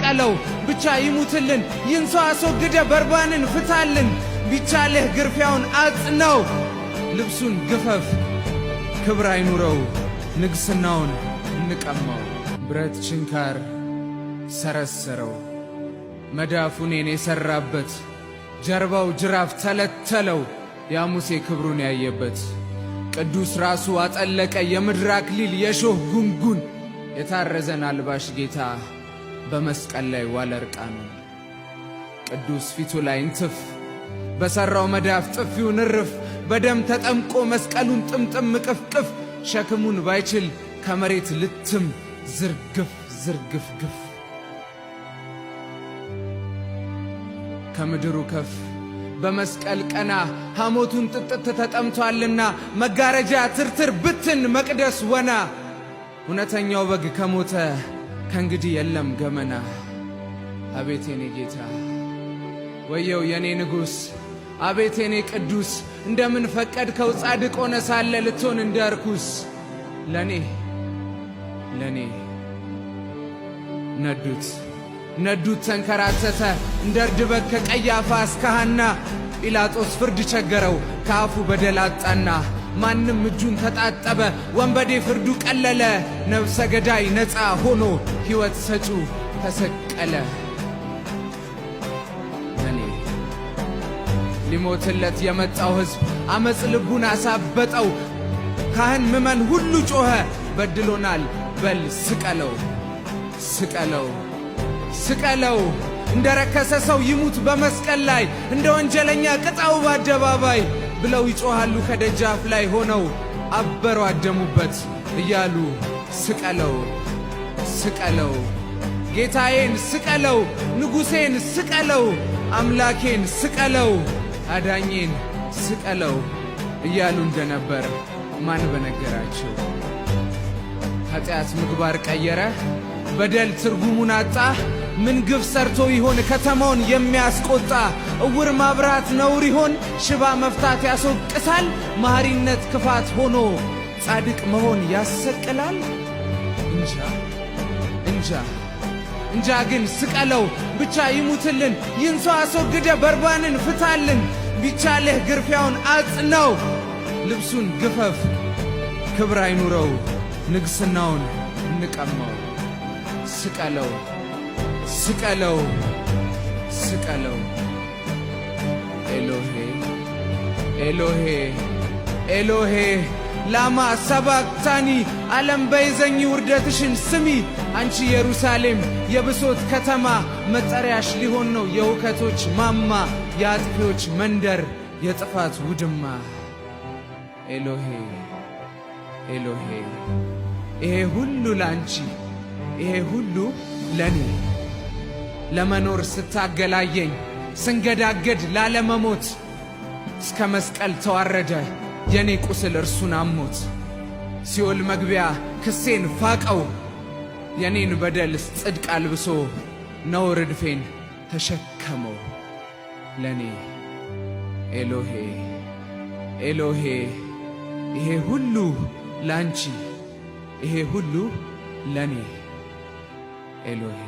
ስቀለው ብቻ ይሙትልን ይንሷ አስወግደ በርባንን ፍታልን ቢቻልህ ግርፊያውን አጽነው ልብሱን ግፈፍ ክብር አይኑረው ንግስናውን እንቀማው ብረት ችንካር ሰረሰረው መዳፉን የሰራበት ጀርባው ጅራፍ ተለተለው ያሙሴ ክብሩን ያየበት ቅዱስ ራሱ አጠለቀ የምድር አክሊል የሾህ ጉንጉን የታረዘን አልባሽ ጌታ በመስቀል ላይ ዋለ እርቃኑን ቅዱስ ፊቱ ላይ እንትፍ በሰራው መዳፍ ጥፊውን እርፍ በደም ተጠምቆ መስቀሉን ጥምጥም ቅፍቅፍ ሸክሙን ባይችል ከመሬት ልትም ዝርግፍ ዝርግፍ ግፍ ከምድሩ ከፍ በመስቀል ቀና ሐሞቱን ጥጥት ተጠምቷልና መጋረጃ ትርትር ብትን መቅደስ ወና እውነተኛው በግ ከሞተ ከእንግዲህ የለም ገመና አቤት የኔ ጌታ ወየው የኔ ንጉሥ አቤት የኔ ቅዱስ እንደምን ፈቀድከው ጻድቅ ሆነ ሳለ ልትሆን እንደ ርኩስ ለኔ ነዱት ተንከራተተ እንደ እርድ በግ ከቀያፋ እስከ ሐና ጲላጦስ ፍርድ ቸገረው ከአፉ በደል አጣና ማንም እጁን ተጣጠበ ወንበዴ ፍርዱ ቀለለ ነፍሰ ገዳይ ነፃ ሆኖ ሕይወት ሰጪው ተሰቀለ ለኔ ሊሞትለት የመጣው ሕዝብ አመፅ ልቡን አሳበጠው ካህን ምመን ሁሉ ጮኸ በድሎናል በል ስቀለው ስቀለው ስቀለው እንደ ረከሰ ሰው ይሙት በመስቀል ላይ እንደ ወንጀለኛ ቅጣው በአደባባይ ብለው ይጮኻሉ ከደጃፍ ላይ ሆነው አበሩ አደሙበት እያሉ ስቀለው ስቀለው ጌታዬን ስቀለው ንጉሴን ስቀለው አምላኬን ስቀለው አዳኜን ስቀለው እያሉ እንደነበር ማን በነገራቸው ኃጢአት ምግባር ቀየረ በደል ትርጉሙን አጣ ምን ግፍ ሰርቶ ይሆን ከተማውን የሚያስቆጣ እውር ማብራት ነውር ይሆን ሽባ መፍታት ያስወቅሳል መሐሪነት ክፋት ሆኖ ጻድቅ መሆን ያሰቅላል እንጃ ግን ስቀለው ብቻ ይሙትልን ይንሷ አስወግደ በርባንን ፍታልን ቢቻልህ ግርፊያውን አጽነው ልብሱን ግፈፍ ክብር አይኑረው ንግስናውን እንቀማው ስቀለው ስቀለው ስቀለው ኤሎሄ ኤሎሄ ኤሎሄ ላማ ሰባክታኒ ዓለም በይዘኝ ውርደትሽን ስሚ አንቺ ኢየሩሳሌም የብሶት ከተማ መጠሪያሽ ሊሆን ነው የውከቶች ማማ የአጥፊዎች መንደር የጥፋት ውድማ ኤሎሄ ኤሎሄ ይሄ ሁሉ ላንቺ ይሄ ሁሉ ለኔ ለመኖር ስታገላየኝ ስንገዳገድ ላለመሞት እስከ መስቀል ተዋረደ የኔ ቁስል እርሱን አሞት ሲኦል መግቢያ ክሴን ፋቀው የኔን በደል ጽድቅ አልብሶ ነውር እድፌን ተሸከመው ለኔ ኤሎሄ ኤሎሄ ይሄ ሁሉ ላንቺ ይሄ ሁሉ ለኔ ኤሎሄ